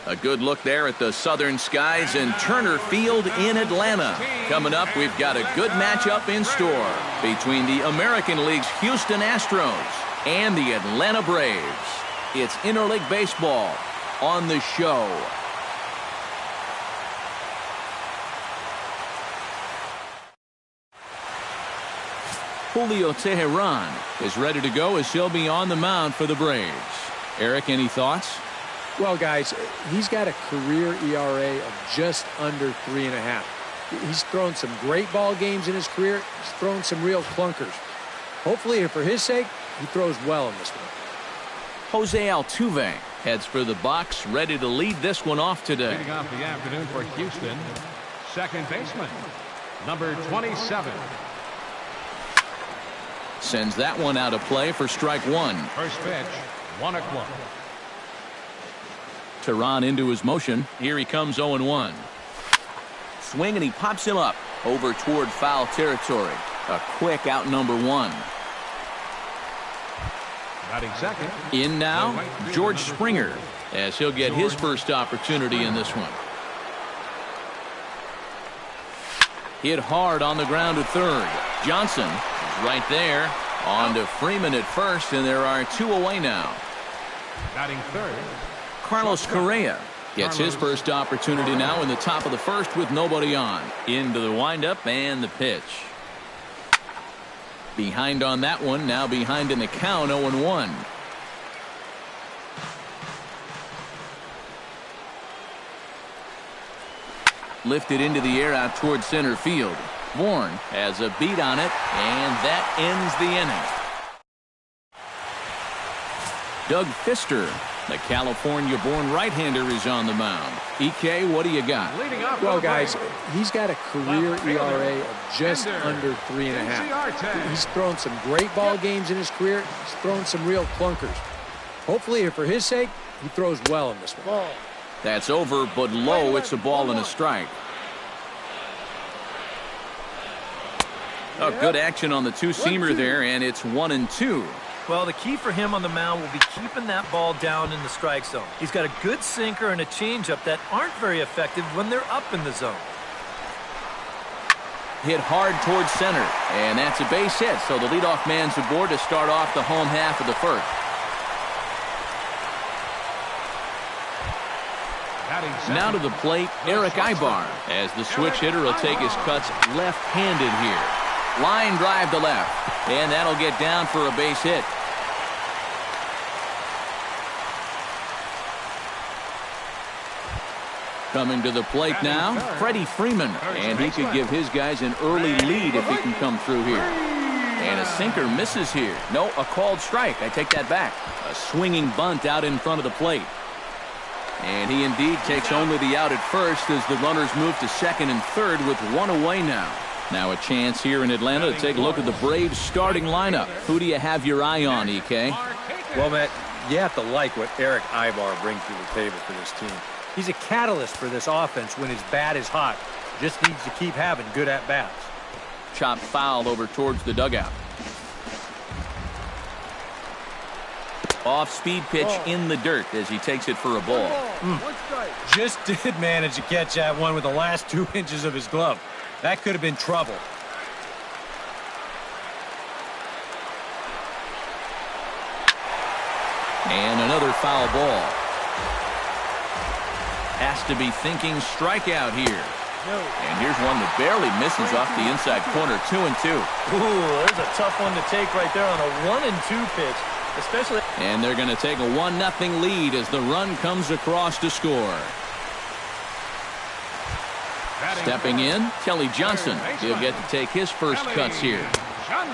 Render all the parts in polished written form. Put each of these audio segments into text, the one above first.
A good look there at the Southern Skies and Turner Field in Atlanta. Coming up, we've got a good matchup in store between the American League's Houston Astros and the Atlanta Braves. It's Interleague Baseball on the show. Julio Teheran is ready to go as he'll be on the mound for the Braves. Eric, any thoughts? Well, guys, he's got a career ERA of just under 3.5. He's thrown some great ball games in his career. He's thrown some real clunkers. Hopefully, for his sake, he throws well in this one. Jose Altuve heads for the box, ready to lead this one off today. Leading off the afternoon for Houston, second baseman, number 27. Sends that one out of play for strike one. First pitch, 1-1. Teheran into his motion. Here he comes 0-1. Swing and he pops him up over toward foul territory. A quick out number one. Batting second. In now, George Springer, as he'll get his first opportunity in this one. Hit hard on the ground to third. Johnson is right there. On to Freeman at first, and there are two away now. Batting third. Carlos Correa gets his first opportunity now in the top of the first with nobody on. Into the windup and the pitch. Behind on that one, now behind in the count, 0-1. Lifted into the air out toward center field. Bourne has a beat on it, and that ends the inning. Doug Fister, the California-born right-hander, is on the mound. EK, what do you got? Well, guys, he's got a career ERA of just under 3.5. He's thrown some great ball games in his career. He's thrown some real clunkers. Hopefully, for his sake, he throws well in this one. That's over, but low. It's a ball and a strike. Oh, good action on the two-seamer there, and it's 1-2. Well, the key for him on the mound will be keeping that ball down in the strike zone. He's got a good sinker and a changeup that aren't very effective when they're up in the zone. Hit hard towards center, and that's a base hit, so the leadoff man's aboard to start off the home half of the first. Now to the plate, Eric Aybar, as the switch hitter will take his cuts left-handed here. Line drive to left, and that'll get down for a base hit. Coming to the plate now, Freddie Freeman, and he could give his guys an early lead if he can come through here. And a sinker misses here. No, a called strike. I take that back. A swinging bunt out in front of the plate. And he indeed takes only the out at first as the runners move to second and third with one away now. Now a chance here in Atlanta to take a look at the Braves starting lineup. Who do you have your eye on, EK? Well, Matt, you have to like what Eric Aybar brings to the table for this team. He's a catalyst for this offense when his bat is hot. Just needs to keep having good at-bats. Chopped foul over towards the dugout. Off-speed pitch in the dirt as he takes it for a ball. Just did manage to catch that one with the last 2 inches of his glove. That could have been trouble. And another foul ball. Has to be thinking strikeout here. And here's one that barely misses off the inside corner. 2-2. Ooh, there's a tough one to take right there on a 1-2 pitch. Especially. And they're going to take a 1-0 lead as the run comes across to score. Stepping in, Kelly Johnson. He'll get to take his first cuts here.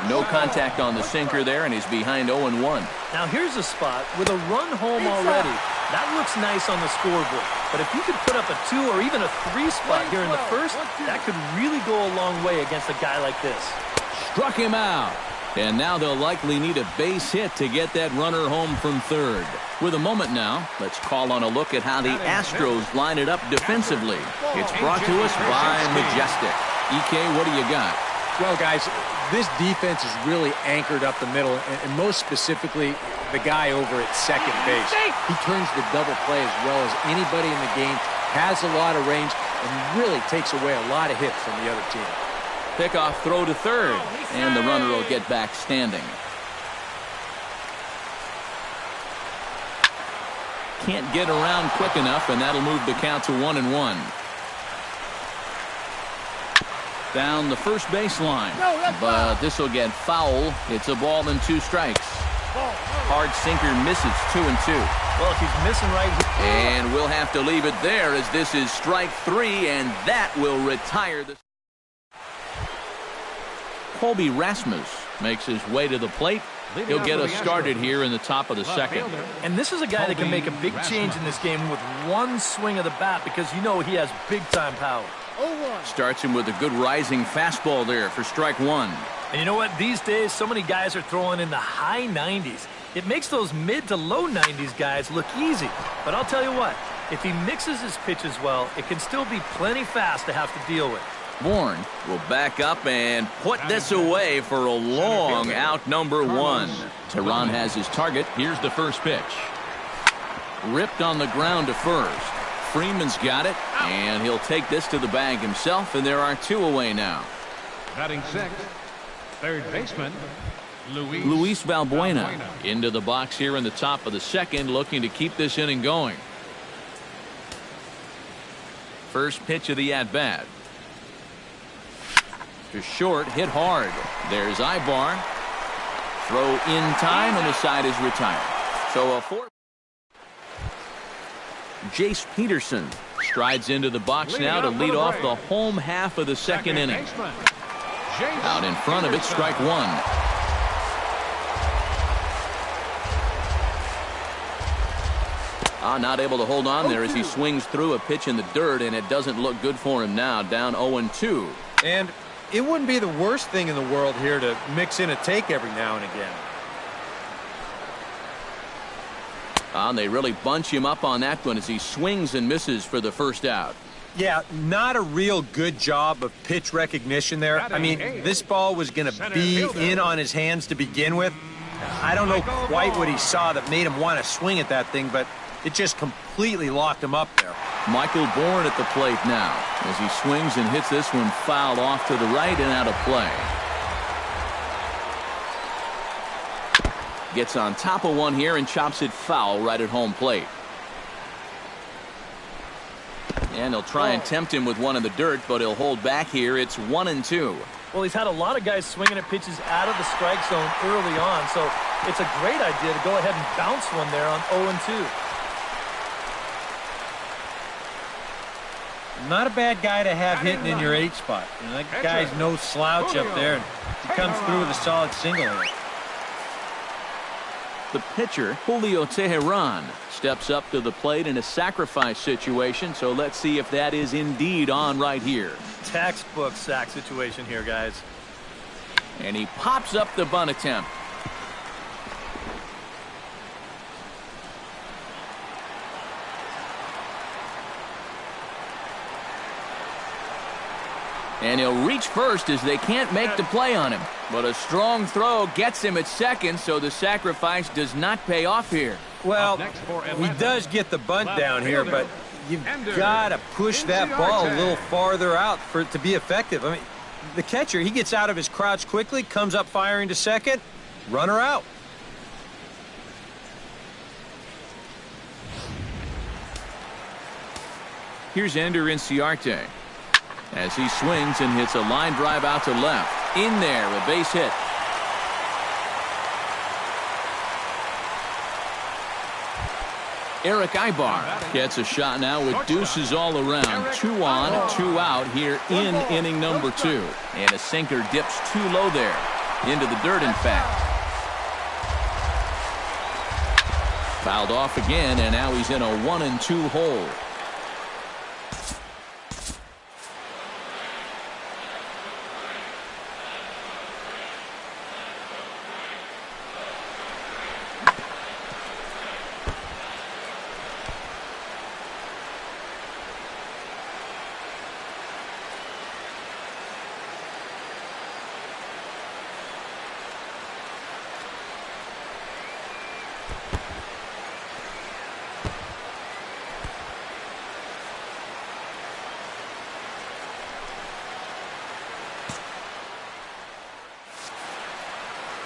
No contact on the sinker there, and he's behind 0-1. Now here's a spot with a run home already. That looks nice on the scoreboard. But if you could put up a 2 or even a 3 spot here in the first, that could really go a long way against a guy like this. Struck him out. And now they'll likely need a base hit to get that runner home from third. With a moment now, let's call on a look at how the Astros line it up defensively. It's brought to us by Majestic. EK, what do you got? Well, guys, this defense is really anchored up the middle, and most specifically, the guy over at second base. He turns the double play as well as anybody in the game, has a lot of range, and really takes away a lot of hits from the other team. Pickoff throw to third, and the runner will get back standing. Can't get around quick enough, and that'll move the count to 1-1. Down the first baseline, but this will get foul. It's a ball and 2 strikes. Hard sinker misses, 2-2. Well, if he's missing right here. And we'll have to leave it there as this is strike 3, and that will retire the. Colby Rasmus makes his way to the plate. He'll get us started here in the top of the second. And this is a guy that can make a big change in this game with one swing of the bat because you know he has big-time power. Starts him with a good rising fastball there for strike 1. And you know what? These days, so many guys are throwing in the high 90s. It makes those mid to low 90s guys look easy. But I'll tell you what, if he mixes his pitches well, it can still be plenty fast to have to deal with. Bourne will back up and put this away for a long out number 1. Teheran has his target. Here's the first pitch. Ripped on the ground to first. Freeman's got it, and he'll take this to the bag himself, and there are 2 away now. Batting sixth, third baseman, Luis Valbuena into the box here in the top of the second, looking to keep this inning going. First pitch of the at-bat. To short, hit hard. There's Ibar. Throw in time, and the side is retired. So a 4. Jace Peterson strides into the box now to lead off the home half of the second inning. Out in front of it, strike 1. Not able to hold on there as he swings through a pitch in the dirt, and it doesn't look good for him now. Down 0-2. And it wouldn't be the worst thing in the world here to mix in a take every now and again. They really bunch him up on that one as he swings and misses for the first out. Yeah, not a real good job of pitch recognition there. I mean, this ball was going to be in on his hands to begin with. I don't know quite what he saw that made him want to swing at that thing, but it just completely locked him up there. Michael Bourne at the plate now as he swings and hits this one fouled off to the right and out of play. Gets on top of one here and chops it foul right at home plate. And he'll try and tempt him with one in the dirt, but he'll hold back here. It's 1-2. Well, he's had a lot of guys swinging at pitches out of the strike zone early on, so it's a great idea to go ahead and bounce one there on 0-2. Not a bad guy to have hitting in your 8 spot. You know, that guy's no slouch up there. And he comes through with a solid single here. The pitcher, Julio Teheran, steps up to the plate in a sacrifice situation, so let's see if that is indeed on right here. Textbook sack situation here, guys. And he pops up the bunt attempt. And he'll reach first as they can't make the play on him. But a strong throw gets him at second, so the sacrifice does not pay off here. Well, he does get the bunt down here, but you've got to push that ball a little farther out for it to be effective. I mean, the catcher, he gets out of his crouch quickly, comes up firing to second, runner out. Here's Ender Inciarte as he swings and hits a line drive out to left. In there, a base hit. Eric Ibar gets a shot now with deuces all around. 2 on, 2 out here in inning number 2. And a sinker dips too low there. Into the dirt, in fact. Fouled off again, and now he's in a 1-2 hole.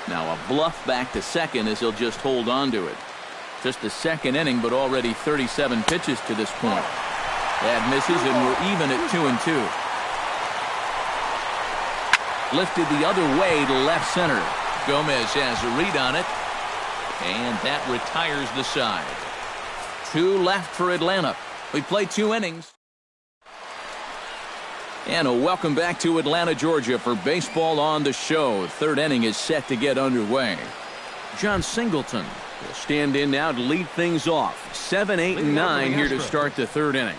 Now a bluff back to second as he'll just hold on to it. Just the second inning, but already 37 pitches to this point. That misses, and we're even at 2-2. Lifted the other way to left center. Gomez has a read on it, and that retires the side. 2 left for Atlanta. We played 2 innings. And a welcome back to Atlanta, Georgia for Baseball on the Show. Third inning is set to get underway. John Singleton will stand in now to lead things off. 7, 8, and 9 here to start the third inning.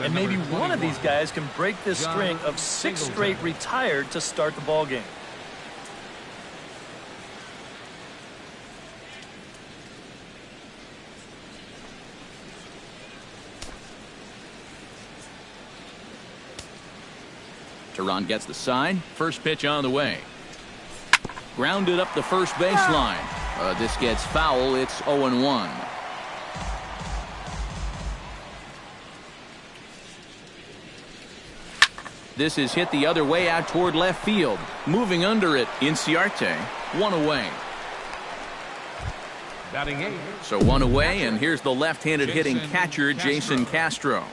And maybe one of these guys can break this string of 6 straight retired to start the ball game. Teheran gets the sign. First pitch on the way. Grounded up the first baseline. This gets foul. It's 0-1. This is hit the other way out toward left field. Moving under it, Inciarte. 1 away. Batting 8. So 1 away, and here's the left-handed hitting catcher, Jason Castro.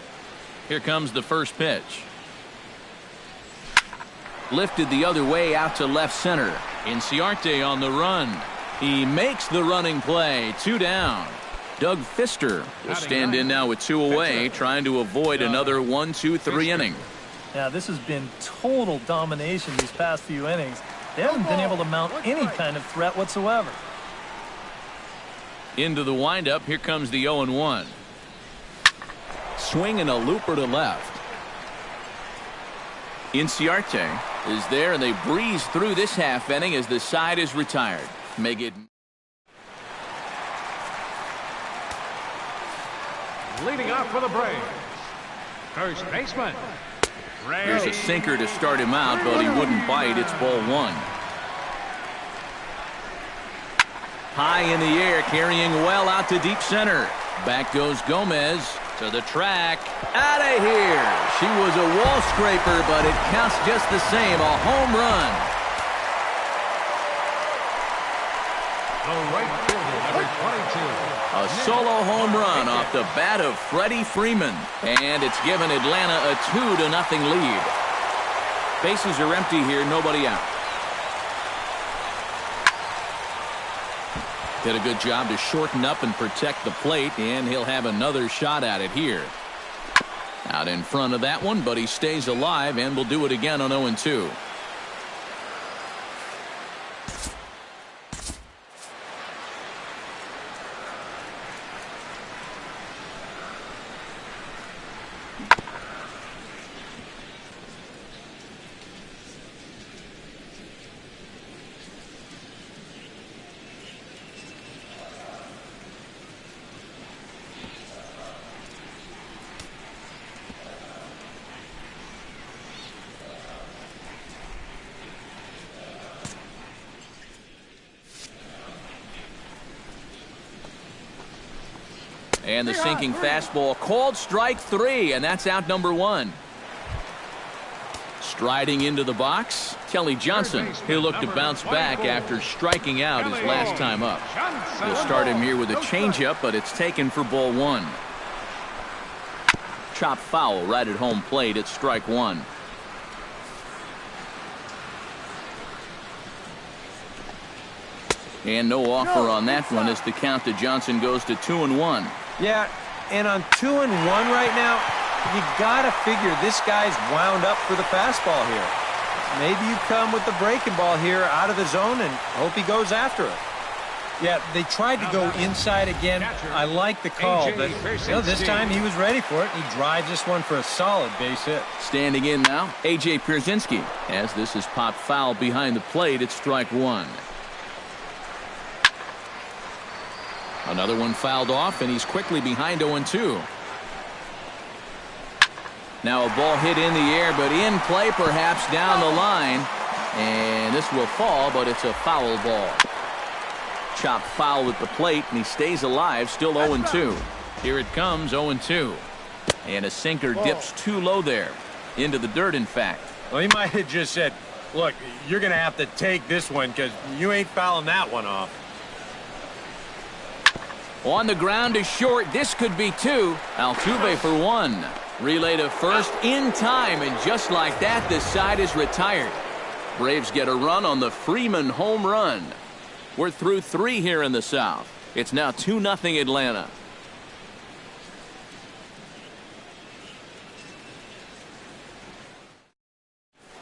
Here comes the first pitch. Lifted the other way out to left center. Inciarte on the run. He makes the running play. 2 down. Doug Fister will stand in now with 2 away, trying to avoid another 1-2-3 inning. Yeah, this has been total domination these past few innings. They haven't been able to mount any kind of threat whatsoever. Into the windup. Here comes the 0-1. Swing and a looper to left. Inciarte is there, and they breeze through this half inning as the side is retired. Make it. Leading off for the Braves, first baseman. Here's a sinker to start him out, but he wouldn't bite. It's ball 1. High in the air, carrying well out to deep center. Back goes Gomez to the track. Out of here. She was a wall scraper, but it counts just the same. A home run. The right fielder, number 22. A solo home run off the bat of Freddie Freeman. And it's given Atlanta a 2-0 lead. Bases are empty here, nobody out. Did a good job to shorten up and protect the plate, and he'll have another shot at it here. Out in front of that one, but he stays alive and will do it again on 0-2. And the sinking fastball called strike 3, and that's out number 1. Striding into the box, Kelly Johnson. He'll look to bounce back after striking out his last time up. He'll start him here with a changeup, but it's taken for ball 1. Chop foul right at home plate. It's strike 1. And no offer on that one as the count to Johnson goes to 2-1. Yeah, and on 2-1 right now, you got to figure this guy's wound up for the fastball here. Maybe you come with the breaking ball here out of the zone and hope he goes after it. Yeah, they tried to go inside again. I like the call, but this time he was ready for it. He drives this one for a solid base hit. Standing in now, A.J. Pierzynski. As this is popped foul behind the plate, it's strike 1. Another one fouled off, and he's quickly behind 0-2. Now a ball hit in the air, but in play perhaps down the line. And this will fall, but it's a foul ball. Chopped foul at the plate, and he stays alive, still 0-2. Here it comes, 0-2. And a sinker dips too low there. Into the dirt, in fact. Well, he might have just said, Look, you're going to have to take this one because you ain't fouling that one off. On the ground is short. This could be two. Altuve for one. Relay to first in time, and just like that, this side is retired. Braves get a run on the Freeman home run. We're through 3 here in the South. It's now 2-0 Atlanta.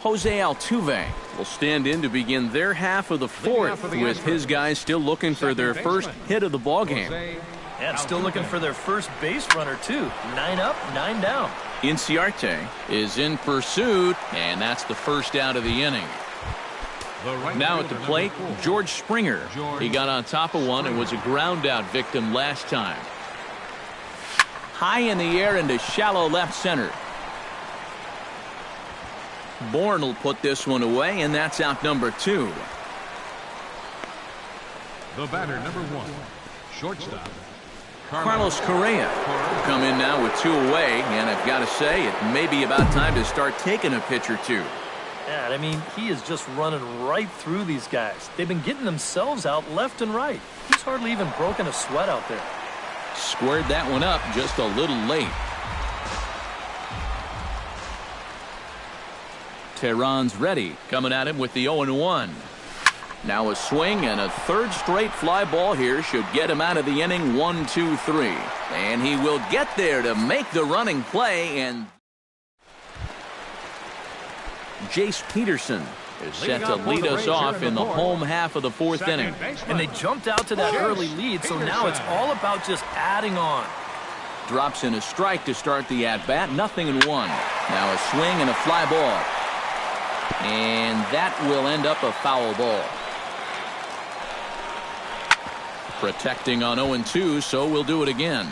Jose Altuve will stand in to begin their half of the 4th, with his guys still looking for their first hit of the ballgame. And still looking for their first base runner, too. 9 up, 9 down. Inciarte is in pursuit, and that's the first out of the inning. Now at the plate, George Springer. He got on top of one and was a ground-out victim last time. High in the air into shallow left center. Bourne will put this one away, and that's out number 2. The batter, number 1, shortstop, Carlos Correa will come in now with 2 away, and I've got to say, it may be about time to start taking a pitch or two. Yeah, I mean, he is just running right through these guys. They've been getting themselves out left and right. He's hardly even broken a sweat out there. Squared that one up just a little late. Tehran's ready, coming at him with the 0-1. Now a swing and a 3rd straight fly ball here should get him out of the inning. 1-2-3, and he will get there to make the running play. And Jace Peterson is set to lead us off in the home half of the 4th inning. And they jumped out to that early lead, so now it's all about just adding on. Drops in a strike to start the at-bat. 0-1. Now a swing and a fly ball. And that will end up a foul ball. Protecting on 0-2, so we'll do it again.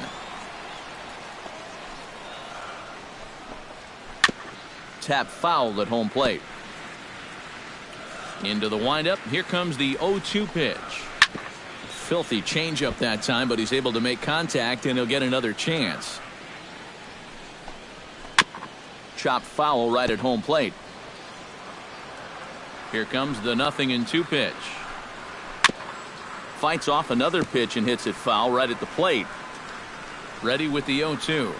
Tap foul at home plate. Into the windup. Here comes the 0-2 pitch. Filthy changeup that time, but he's able to make contact, and he'll get another chance. Chopped foul right at home plate. Here comes the 0-2 pitch. Fights off another pitch and hits it foul right at the plate. Ready with the 0-2.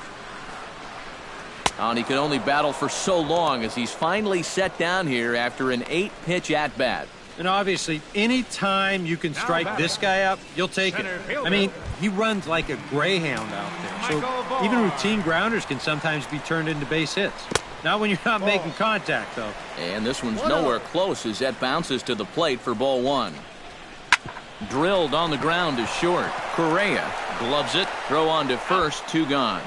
And he could only battle for so long as he's finally set down here after an 8-pitch at-bat. And obviously, any time you can strike this guy up, you'll take it. I mean, he runs like a greyhound out there. So even routine grounders can sometimes be turned into base hits. Not when you're not making contact, though. And this one's nowhere close as that bounces to the plate for ball 1. Drilled on the ground to short. Correa gloves it. Throw on to first. 2 gone.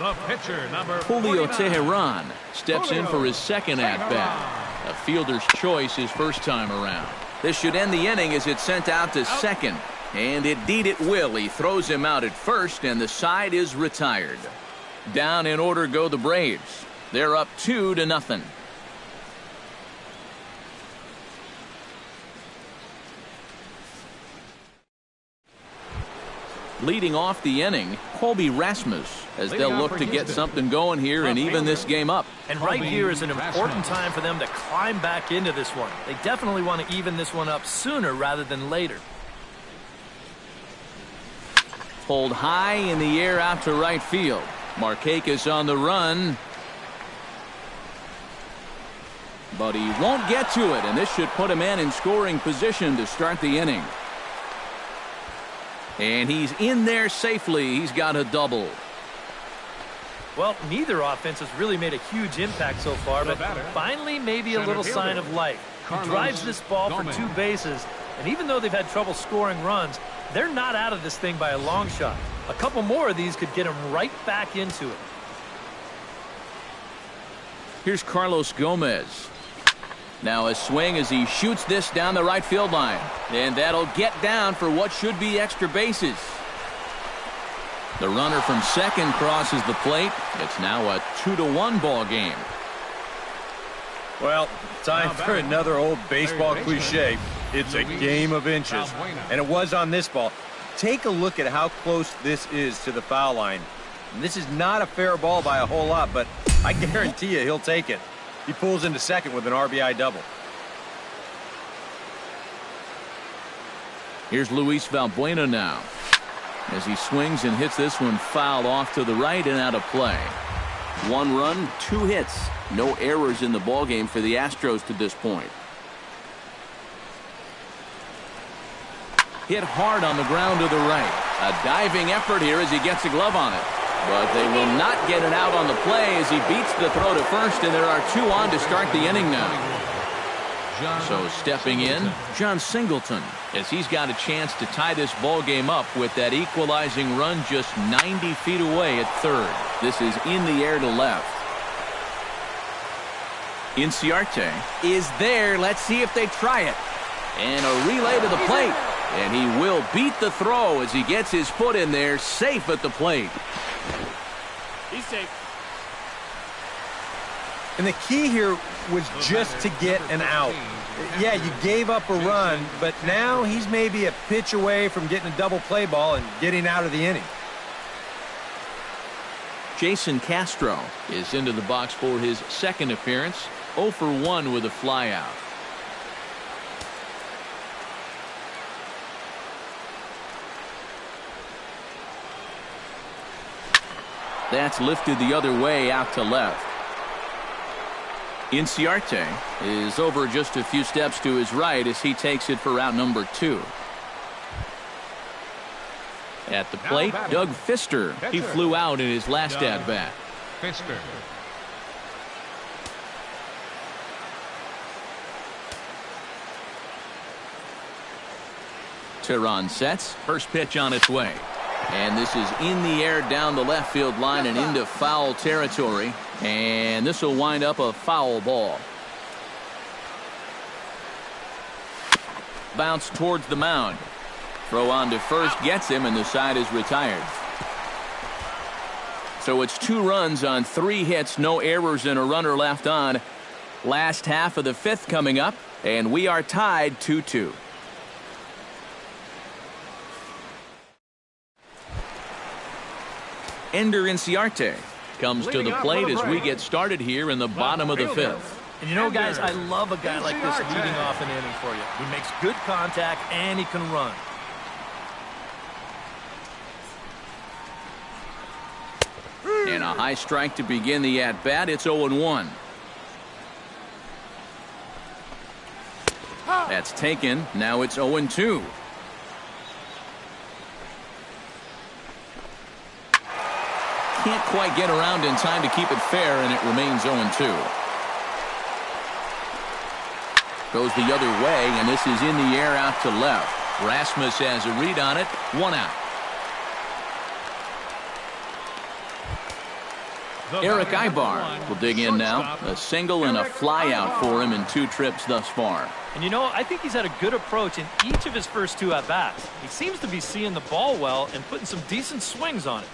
the pitcher, number Julio 49. Tehran steps in for his second at-bat. A fielder's choice his first time around. This should end the inning as it's sent out to second. And indeed it will. He throws him out at first, and the side is retired. Down in order go the Braves. They're up 2-0. Leading off the inning, Colby Rasmus, as they'll look to get something going here and even this game up. And right here is an important time for them to climb back into this one. They definitely want to even this one up sooner rather than later. Pulled high in the air out to right field. Markakis on the run. But he won't get to it, and this should put him in scoring position to start the inning. And he's in there safely. He's got a double. Well, neither offense has really made a huge impact so far, but finally maybe a little sign of life. He drives this ball for 2 bases, and even though they've had trouble scoring runs, they're not out of this thing by a long shot. A couple more of these could get him right back into it. Here's Carlos Gomez. Now a swing as he shoots this down the right field line. And that'll get down for what should be extra bases. The runner from second crosses the plate. It's now a 2-1 ball game. Well, time for another old baseball cliche. It's a game of inches. And it was on this ball. Take a look at how close this is to the foul line. And this is not a fair ball by a whole lot, but I guarantee you he'll take it. He pulls into second with an RBI double. Here's Luis Valbuena now, as he swings and hits this one foul off to the right and out of play. 1 run, 2 hits. No errors in the ballgame for the Astros to this point. Hit hard on the ground to the right. A diving effort here as he gets a glove on it. But they will not get it out on the play as he beats the throw to first, and there are 2 on to start the inning now. So stepping in, John Singleton, as he's got a chance to tie this ball game up with that equalizing run just 90 feet away at third. This is in the air to left. Inciarte is there. Let's see if they try it. And a relay to the plate. And he will beat the throw as he gets his foot in there, safe at the plate. He's safe. And the key here was just to get an out. Yeah, you gave up a run, but now he's maybe a pitch away from getting a double play ball and getting out of the inning. Jason Castro is into the box for his second appearance. 0 for 1 with a flyout. That's lifted the other way out to left. Inciarte is over just a few steps to his right as he takes it for out number 2. At the plate, Doug Fister. He flew out in his last at-bat. Fister. Teheran sets. First pitch on its way. And this is in the air down the left field line and into foul territory. And this will wind up a foul ball. Bounce towards the mound. Throw on to first gets him, and the side is retired. So it's 2 runs on 3 hits, no errors, and a runner left on. Last half of the 5th coming up, and we are tied 2-2. Ender Inciarte comes to the plate as we get started here in the bottom of the 5th. And you know, guys, I love a guy like this leading off an inning for you. He makes good contact and he can run. And a high strike to begin the at-bat. It's 0-1. That's taken. Now it's 0-2. Can't quite get around in time to keep it fair, and it remains 0-2. Goes the other way, and this is in the air out to left. Rasmus has a read on it. 1 out. Eric Aybar will dig in now. A single and a fly out for him in 2 trips thus far. And you know, I think he's had a good approach in each of his first 2 at-bats. He seems to be seeing the ball well and putting some decent swings on it.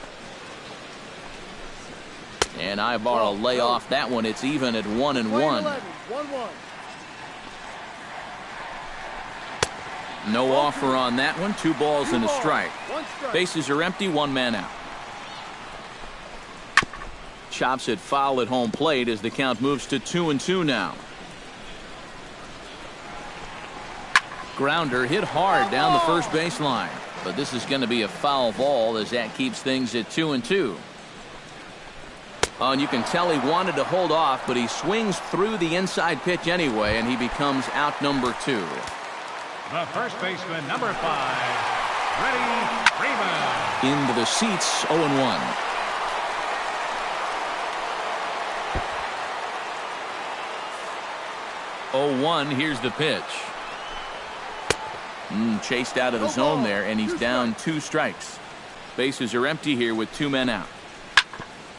And Aybar will lay off that one. It's even at 1-1. No offer on that one. 2 balls and a strike. Bases are empty. 1 man out. Chops it foul at home plate as the count moves to 2-2 now. Grounder hit hard down the first baseline, but this is going to be a foul ball as that keeps things at 2-2. Oh, and you can tell he wanted to hold off, but he swings through the inside pitch anyway, and he becomes out number 2. The first baseman, number 5, Freddie Freeman. Into the seats, 0-1. Here's the pitch. Chased out of the zone there, and he's down 2 strikes. Bases are empty here with 2 men out.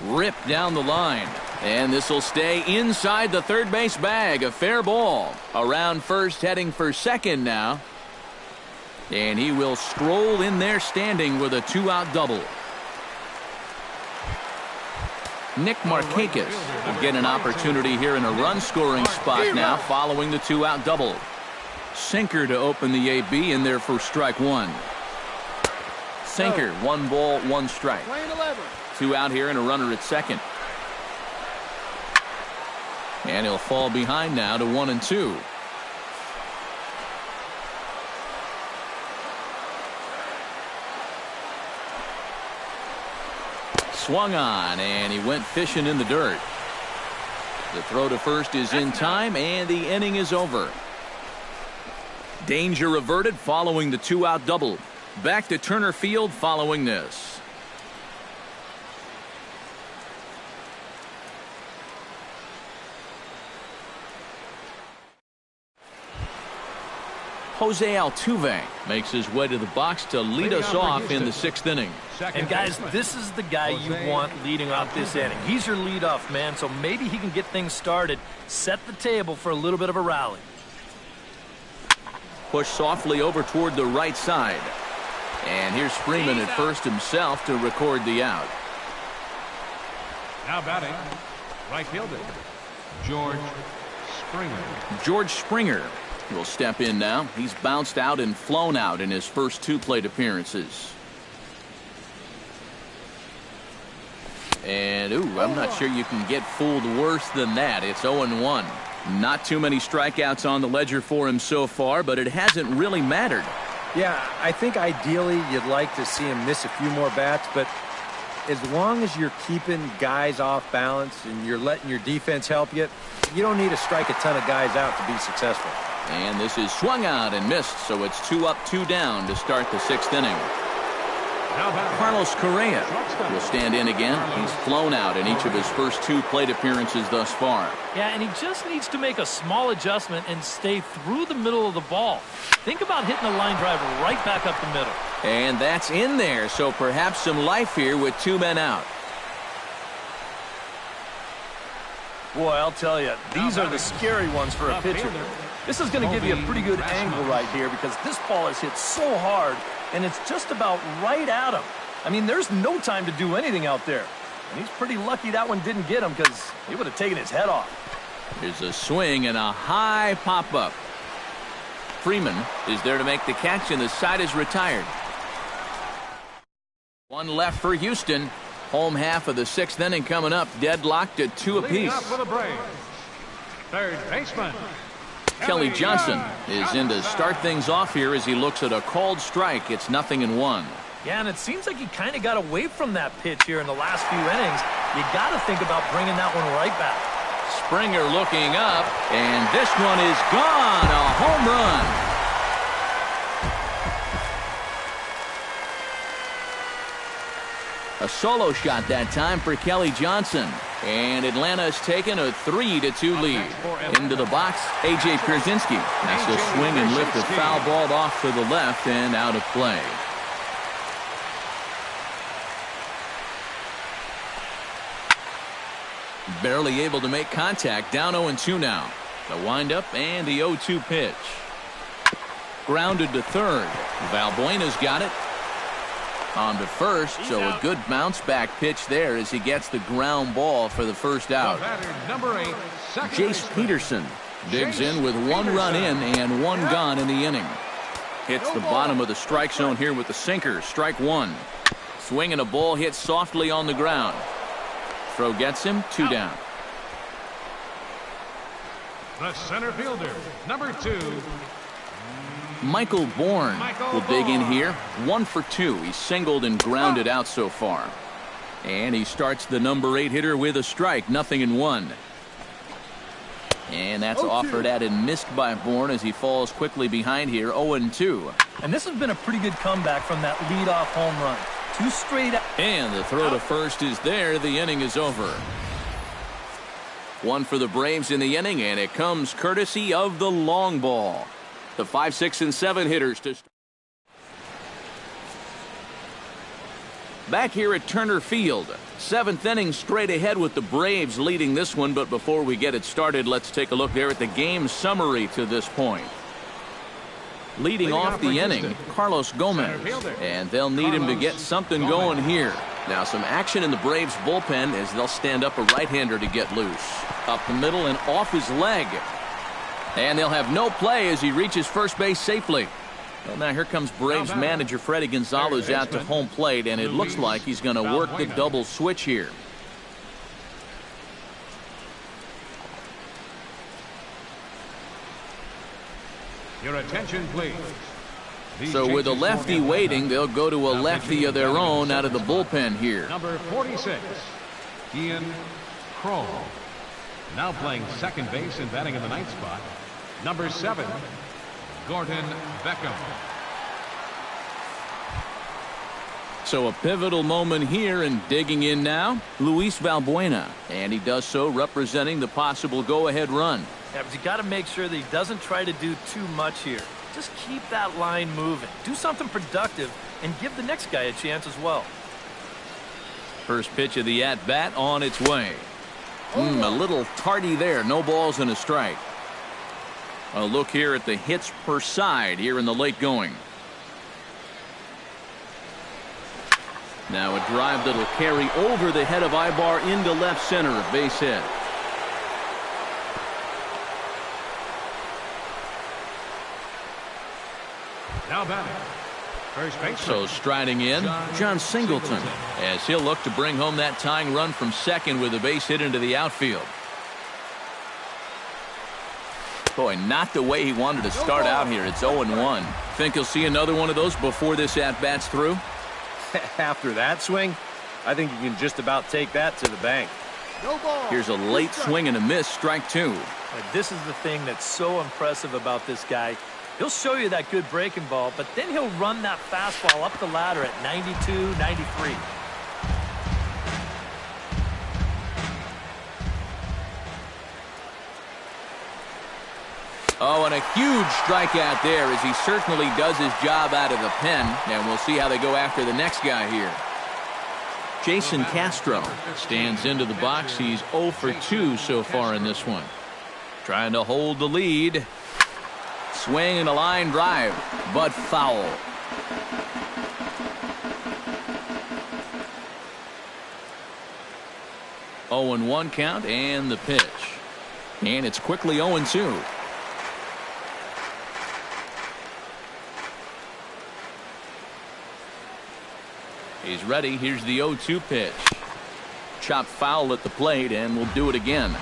Ripped down the line, and this will stay inside the third base bag. A fair ball. Around first, heading for second now. And he will stroll in there standing with a 2-out double. Nick Markakis will get an opportunity here in a run-scoring spot now following the 2-out double. Sinker to open the AB in there for strike 1. Sinker, 1 ball, 1 strike. 2 out here and a runner at second. And he'll fall behind now to 1-2. Swung on, and he went fishing in the dirt. The throw to first is in time, and the inning is over. Danger averted following the 2-out double. Back to Turner Field following this. Jose Altuve makes his way to the box to lead us off in the 6th inning. And guys, this is the guy you want leading off this inning. He's your leadoff man, so maybe he can get things started, set the table for a little bit of a rally. Pushed softly over toward the right side. And here's Freeman at first himself to record the out. Now batting, right fielder, George Springer. George Springer will step in now. He's bounced out and flown out in his first 2 plate appearances. And, I'm not sure you can get fooled worse than that. It's 0-1. Not too many strikeouts on the ledger for him so far, but it hasn't really mattered. Yeah, I think ideally you'd like to see him miss a few more bats, but as long as you're keeping guys off balance and you're letting your defense help you, you don't need to strike a ton of guys out to be successful. And this is swung out and missed, so it's 2 up, 2 down to start the 6th inning. Carlos Correa will stand in again. He's flown out in each of his first 2 plate appearances thus far. Yeah, and he just needs to make a small adjustment and stay through the middle of the ball. Think about hitting a line drive right back up the middle. And that's in there, so perhaps some life here with 2 men out. Boy, I'll tell you, these are the scary ones for a pitcher. This is going to give you a pretty good angle right here because this ball is hit so hard, and it's just about right at him. I mean, there's no time to do anything out there. And he's pretty lucky that one didn't get him because he would have taken his head off. Here's a swing and a high pop-up. Freeman is there to make the catch, and the side is retired. 1 left for Houston. Home half of the 6th inning coming up, deadlocked at 2 apiece. For the Braves, third baseman, Kelly Johnson is in to start things off here as he looks at a called strike. It's 0-1. Yeah, and it seems like he kind of got away from that pitch here in the last few innings. You got to think about bringing that one right back. Springer looking up, and this one is gone. A home run. A solo shot that time for Kelly Johnson. And Atlanta has taken a 3-2 lead. Into the box, A.J. Pierzynski has to swing and lift a foul ball off to the left and out of play. Barely able to make contact, down 0-2 now. The windup and the 0-2 pitch. Grounded to third. Valbuena's got it. On to first, so a good bounce back pitch there as he gets the ground ball for the first out. number 8, Jace Peterson digs in with 1 run in and 1 gone in the inning. Hits the bottom of the strike zone here with the sinker. Strike 1. Swinging a ball hit softly on the ground. Throw gets him, 2 down. The center fielder, number 2. Michael Bourne will dig in here. 1 for 2. He's singled and grounded out so far. And he starts the number 8 hitter with a strike. 0-1. And that's offered at and missed by Bourne as he falls quickly behind here. 0-2. And this has been a pretty good comeback from that leadoff home run. 2 straight out. And the throw to first is there. The inning is over. 1 for the Braves in the inning, and it comes courtesy of the long ball. The 5, 6, and 7 hitters to back here at Turner Field. 7th inning straight ahead with the Braves leading this one. But before we get it started, let's take a look there at the game summary to this point. Leading off the inning, Carlos Gomez. And they'll need him to get something going here. Now some action in the Braves bullpen as they'll stand up a right-hander to get loose. Up the middle and off his leg. And they'll have no play as he reaches first base safely. Well, now here comes Braves manager Freddie Gonzalez out to home plate, and it looks like he's going to work the double switch here. Your attention, please. So with a lefty waiting, they'll go to a lefty of their own out of the bullpen here. Number 46, Ian Krol. Now playing second base and batting in the ninth spot. Number 7, Gordon Beckham. So a pivotal moment here, and digging in now, Luis Valbuena. And he does so representing the possible go-ahead run. Yeah, but you got to make sure that he doesn't try to do too much here. Just keep that line moving. Do something productive and give the next guy a chance as well. First pitch of the at-bat on its way. A little tardy there. No balls and a strike. A look here at the hits per side here in the late going. Now a drive that'll carry over the head of Ibar into left center, a base hit. Now batting, first baseman. So striding in, John Singleton, as he'll look to bring home that tying run from second with a base hit into the outfield. Boy, not the way he wanted to start out here. It's 0-1. Think he'll see another one of those before this at-bat's through? After that swing, I think you can just about take that to the bank. Here's a late swing and a miss, strike 2. This is the thing that's so impressive about this guy. He'll show you that good breaking ball, but then he'll run that fastball up the ladder at 92, 93. Oh, and a huge strikeout there as he certainly does his job out of the pen. And we'll see how they go after the next guy here. Jason Castro stands into the box. He's 0 for 2 so far in this one. Trying to hold the lead. Swing and a line drive, but foul. Oh, 0-1 count and the pitch. And it's quickly 0-2. He's ready. Here's the 0-2 pitch. Chopped foul at the plate, and we'll do it again.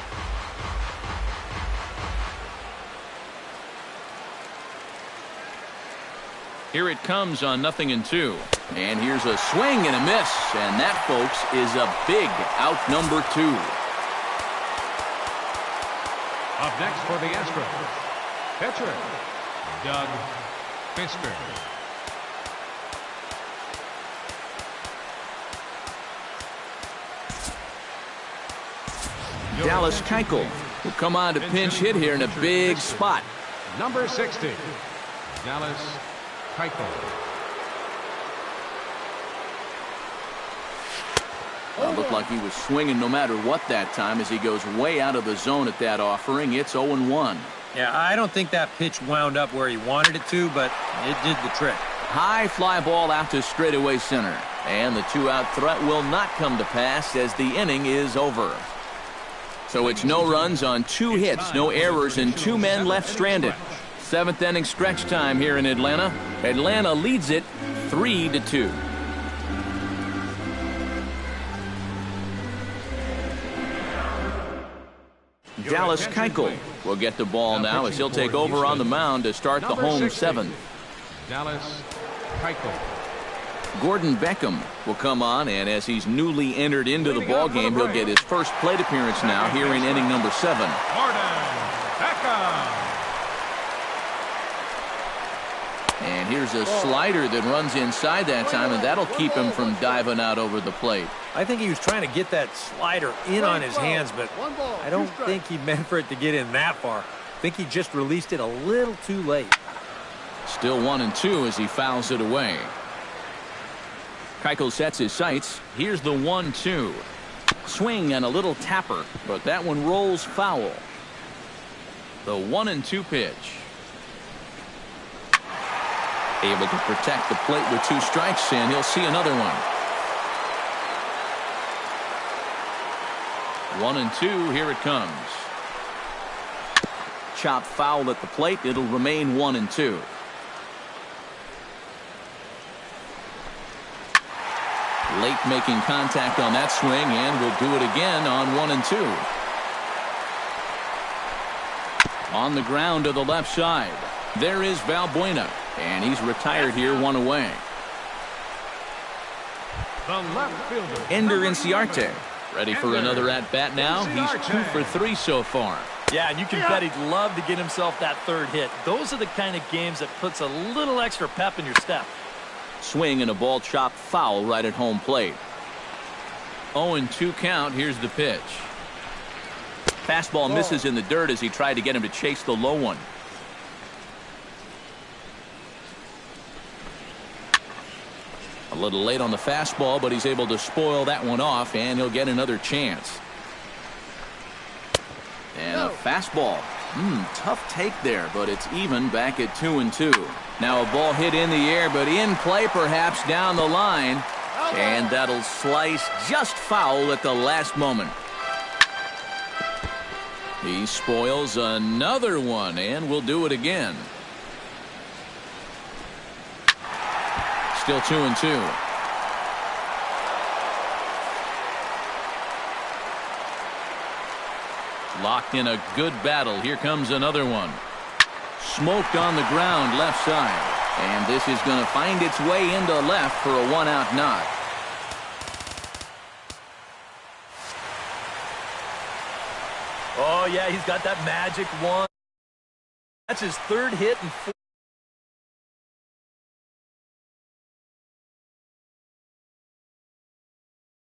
Here it comes on 0-2. And here's a swing and a miss. And that, folks, is a big out number 2. Up next for the Astros, pitcher, Doug Fisker. Dallas Keuchel will come on to pinch hit here in a big spot. Number 60, Dallas Keuchel. Looked like he was swinging no matter what that time as he goes way out of the zone at that offering. It's 0-1. Yeah, I don't think that pitch wound up where he wanted it to, but it did the trick. High fly ball out to straightaway center. And the 2-out threat will not come to pass as the inning is over. So it's no runs on 2 hits, no errors, and 2 men left stranded. 7th inning stretch time here in Atlanta. Atlanta leads it 3-2. Dallas Keuchel will get the ball now as he'll take over on the mound to start the home 7th. Dallas Keuchel. Gordon Beckham will come on, and as he's newly entered into the ball game, he'll get his first plate appearance now here in inning number 7. Gordon Beckham. And here's a slider that runs inside that time, and that'll keep him from diving out over the plate. I think he was trying to get that slider in on his hands, but I don't think he meant for it to get in that far. I think he just released it a little too late. Still 1-2 as he fouls it away. Keuchel sets his sights. Here's the 1-2. Swing and a little tapper, but that one rolls foul. The 1-2 pitch. Able to protect the plate with 2 strikes, and he'll see another one. 1-2, here it comes. Chopped foul at the plate. It'll remain 1-2. Late making contact on that swing, and will do it again on 1 and 2. On the ground to the left side. There is Valbuena, and he's retired here 1 away. The left fielder. Ender Inciarte ready for another at-bat now. He's 2 for 3 so far. Yeah, and you can bet he'd love to get himself that third hit. Those are the kind of games that puts a little extra pep in your step. Swing and a ball chopped foul right at home plate. 0-2 count. Here's the pitch. Fastball misses in the dirt as he tried to get him to chase the low one. A little late on the fastball, but he's able to spoil that one off, and he'll get another chance. And a fastball. Tough take there, but it's even back at 2-2. Now a ball hit in the air, but in play perhaps down the line. And that'll slice just foul at the last moment. He spoils another one, and will do it again. Still 2-2. Locked in a good battle. Here comes another one. Smoked on the ground left side. And this is going to find its way into left for a 1-out knock. Oh, yeah, he's got that magic one. That's his third hit and 4.